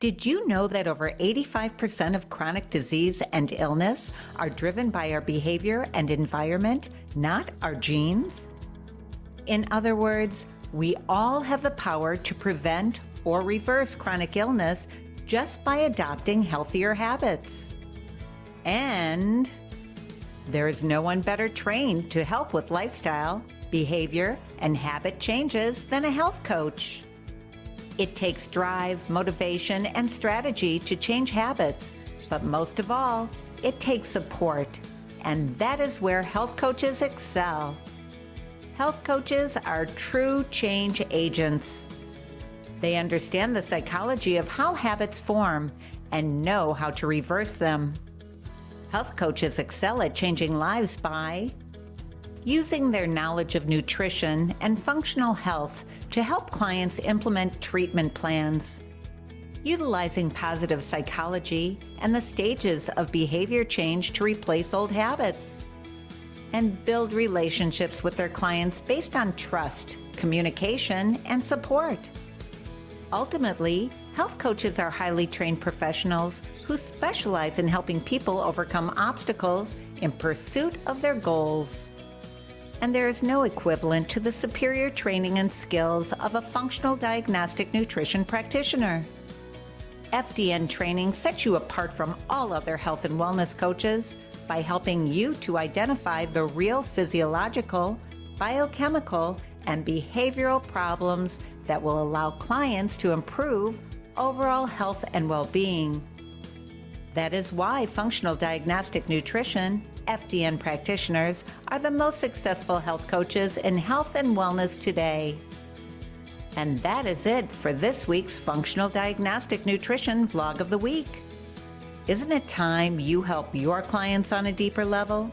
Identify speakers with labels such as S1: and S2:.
S1: Did you know that over 85% of chronic disease and illness are driven by our behavior and environment, not our genes? In other words, we all have the power to prevent or reverse chronic illness just by adopting healthier habits. And there is no one better trained to help with lifestyle, behavior, and habit changes than a health coach. It takes drive, motivation, and strategy to change habits, but most of all, it takes support, and that is where health coaches excel. Health coaches are true change agents. They understand the psychology of how habits form and know how to reverse them. Health coaches excel at changing lives by using their knowledge of nutrition and functional health to help clients implement treatment plans, utilizing positive psychology and the stages of behavior change to replace old habits, and build relationships with their clients based on trust, communication, and support. Ultimately, health coaches are highly trained professionals who specialize in helping people overcome obstacles in pursuit of their goals. And there is no equivalent to the superior training and skills of a functional diagnostic nutrition practitioner. FDN training sets you apart from all other health and wellness coaches by helping you to identify the real physiological, biochemical, and behavioral problems that will allow clients to improve overall health and well-being. That is why functional diagnostic nutrition FDN practitioners are the most successful health coaches in health and wellness today. And that is it for this week's Functional Diagnostic Nutrition Vlog of the Week. Isn't it time you help your clients on a deeper level?